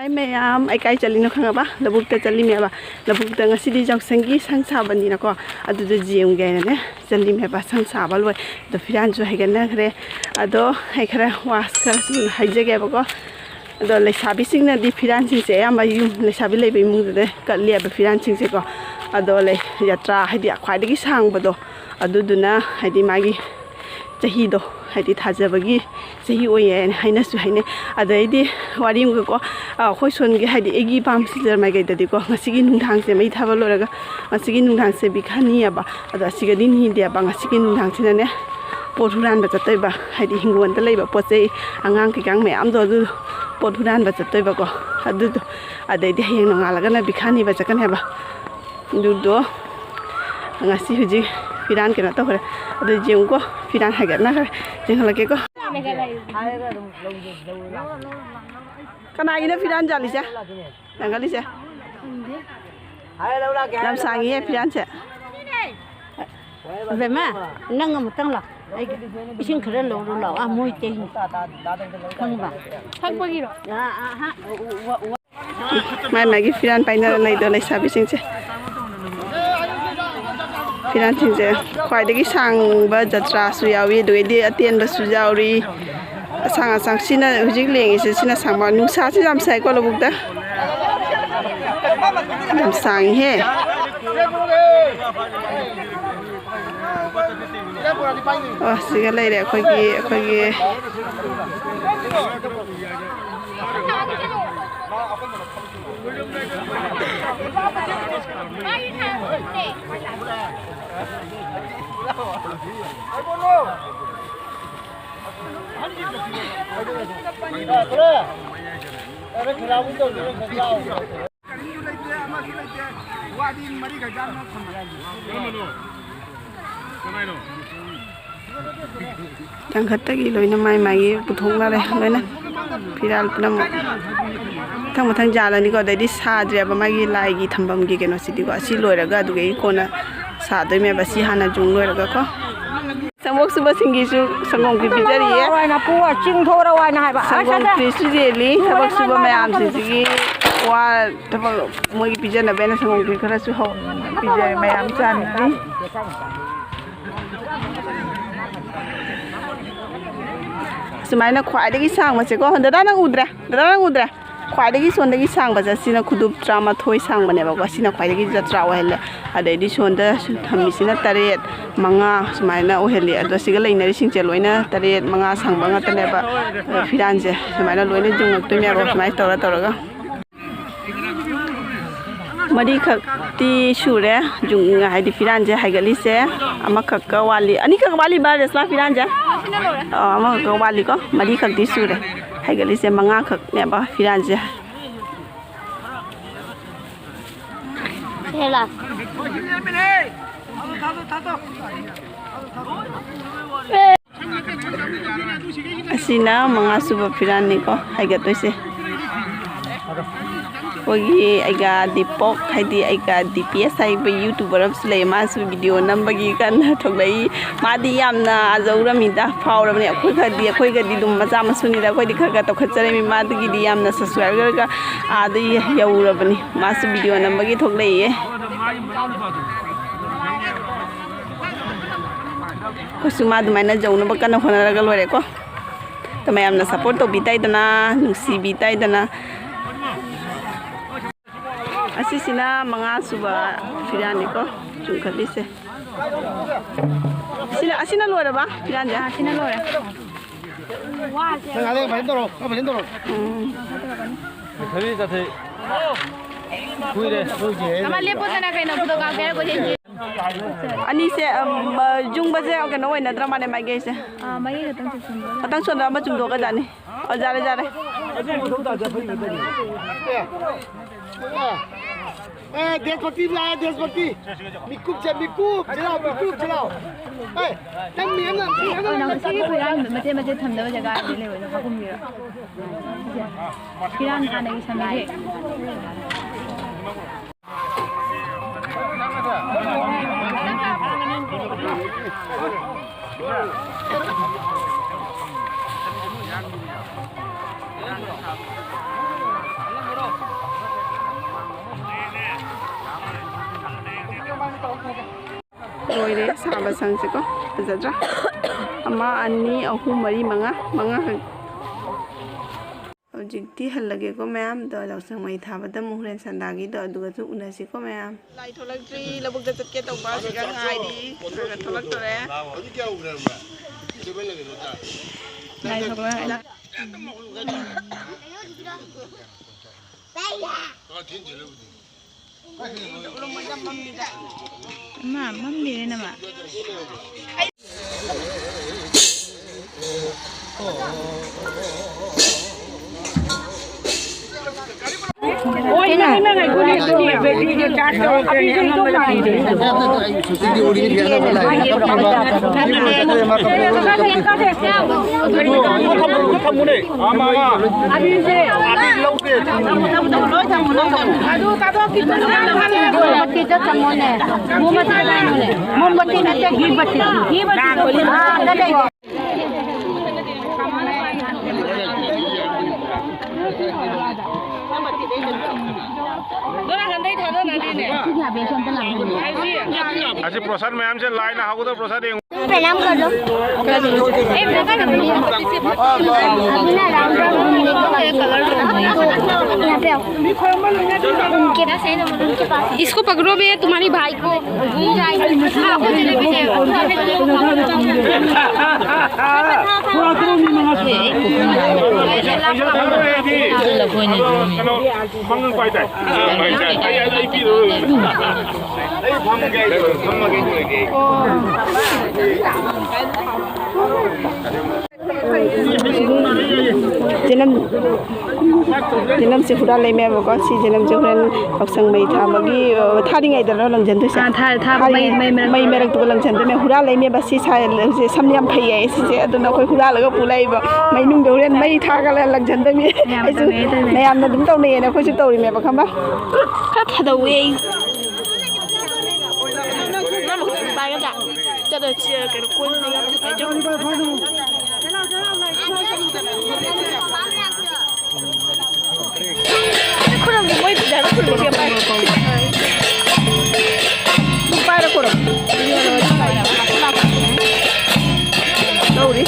Hai mayam, ai kai chali no khanga ba, labuk ta chali me ba, labuk ta ngasi di junction gi sang sa bani na ko, adu de jium ge ne, chali me ba sang sa ba loi, do firan jo hai ga na khre, ado hai khra was khra su hai je ge ba ko, ado le sabi sing na di firan sing se am ba yum le sabi le be mu de ka le ba firan sing se ko, ado le yatra hai di khwai de gi sang ba do, adu du na hai di ma gi chahi do haidi thajabagi chahi oye haina su haine adaidi wari mu ko khoi son gi haidi egi pam siler mai gai dadi ko ngasi gi nungthang se mai thaba loraga ngasi gi nungthang se bikhani aba ada siga din hi de ba ngasi gi nungthang se ne pothuran ba chatai ba haidi hingon ta leiba pochei angang ki kang me am do du pothuran ba chatai ba ko adu adaidi hayeng nongalaga na bikhani ba chakan heba du do ngasi huji firan kena to khare adu jeng ko firan hagar na khare jeng halake ko kana ina firan jali se ngali se lam sangi firan se về mà nâng một tăng lọc xin khởi lẩu lẩu à môi tê không bà không có gì rồi mai mai cái firan pai na nei do lai sabi sing se firan sing se khwai de gi sang ba jatra su yawi do di atien ba su yawi sang sina hujik leng se sina sang ba nu sa se jam sai ko lo buk da jam sang he siga lai re khoi gi Tang khatta gi loina mai mai puthong la le loina firal pnam thang mathang jala ni ko dai di sa dre ba mai gi lai gi thambam gi keno sidi ko si loi raga du ge ko na sa doi me ba si hana jung loi raga ko samok su ba singi su sangong gi bijari ye wai na pu ching tho ra wai na hai ba sangong pri su je li sabak su ba mayam si gi wa tabal mo gi bijana bena sangong gi khara su ho bijari mayam chan ni sumaina khwai de gi sang ma se ko dada nang udra khwai de gi son de gi sang ba ja sina khudup drama thoi sang bane ba ko sina khwai de gi jatra wa hele adai di son da thammi sina taret manga sumaina o hele ado siga leina ri singche loina taret manga sang ba nga tane ba firan je sumaina loina jung ak to me ro sumai tora ga mari khak ti shure jung hai di firan je hai gali se ama khak ka wali ani khak wali ba resla firan je ama ka wali ko mari khak ti shure hai gali se manga khak ne ba firan je hela asina manga suba firan ni ko hai ga to se Ogi aiga dipok haidi aiga DPS hai ba YouTuber of Sulaiman su video nambagi kan thoglai madi yamna azaura mi da faura ne akhoi ga di dum macha masuni da khoi di khaga to khachare mi madi gi di yamna subscriber ga adi yaura bani ma su video nambagi thoglai ye ko su ma du mai na jauna ba kana khona ra ga lore ko to mayamna support to bitai dana nusi bitai dana asisina mga suba firan ni ko chung khali se asina lo ra ba firan ja asina lo ra wa se ngale ba doro khali ta the kui re ama lepo na kai na budo ga ga ko je ani se jung ba je ke no na drama ne mai ge se mai ga tang son ma chung do ga dani jare देशभक्ति लाया देशभक्ति मिकुप चलाओ ए तंग मियम ना ना सी फिरान मते थमदव जगह ले ले ना घूम मिरा फिरान का नहीं समय loire saba sangse ko fazadra ama ani ahum mari manga hojikti hallage ko mayam do lausang mai thabada muhren sandagi do aduga chu unasi ko mayam lai tholakri labuk da chatke tawba siga ngai di tholak tore lai thokla mamdi ne nama Oi, na ngai kuni dunia begi je chat to api je to khai de सुती उड़ी गया ना बोला थमुने आमा api je अभी लोग पे adu ka do kita kita samone mombati na te घी बत्ती हां दे अच्छा प्रसाद मैम से लाइन आओ तो प्रसाद प्रणाम कर लो इसको पकड़ो बे तुम्हारी भाई को घूम जाएगी जनम से हुरा ले में बको सी जनम से हुरन पक्संग मई था मगी थारी ngai दर लंजन तो सा था मई मेरक तो लंजन तो में हुरा ले में बसी सा से समनियम फैये से अदुना कोई हुरा लगा पुलाई ब मई नुंग हुरन मई था का लंजन तो में नयाम न दुम तो ने ना कोई तो में बखंबा था वे चलो चियर कर कोई नहीं जो 그럼 뭐 내가 그렇게 빨리 걸어 우리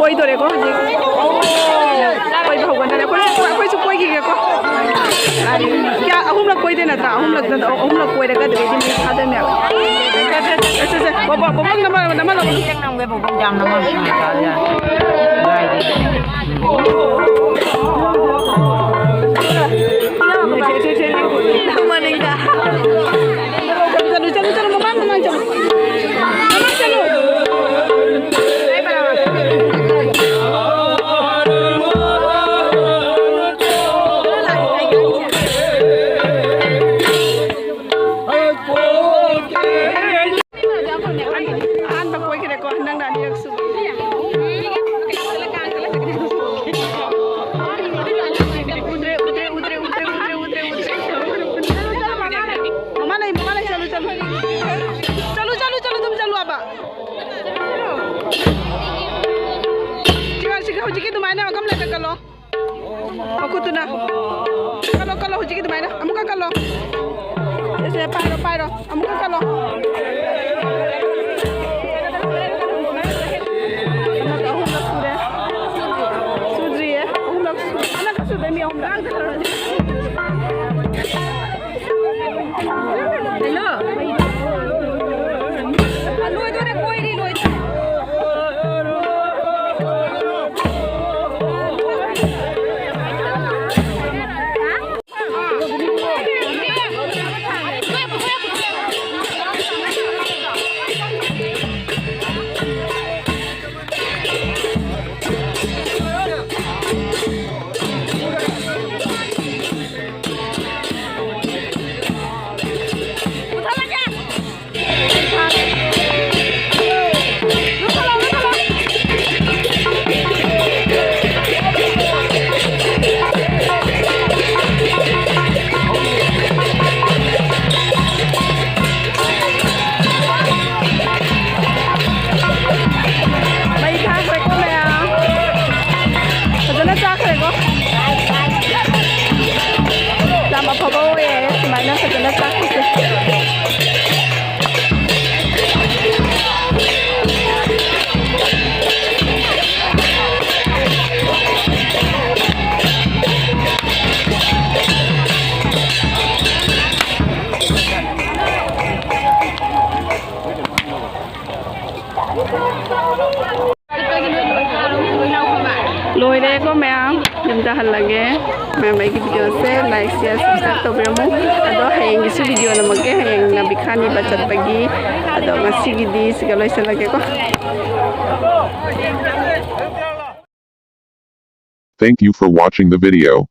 कोई तो देखो कोई भगवान ने कोई से कोई की को क्या अहुम लोग कोई देना था अहुम लोग कोई रखा दे दिन में खा दे मैं अच्छा बाबा नंबर लो चेक नाम वे बाबा जाम नंबर खा दिया नंबर नहीं था चलो मम्मा चलो hujiki dumana agam la kalo aku tu na kalau hujiki dumana amuka kalo ese pairo amuka kalo sudri ya anak sudah mi hello hello itu ada koi di loy lôi đây có mẹ chúng ta hành lagi mẹ mấy cái video sẽ like share subscribe to bermu atau hayang isi video na magke hayang na bikhani bacat pagi atau ngasih gidi segala isa lagi ko. Thank you for watching the video.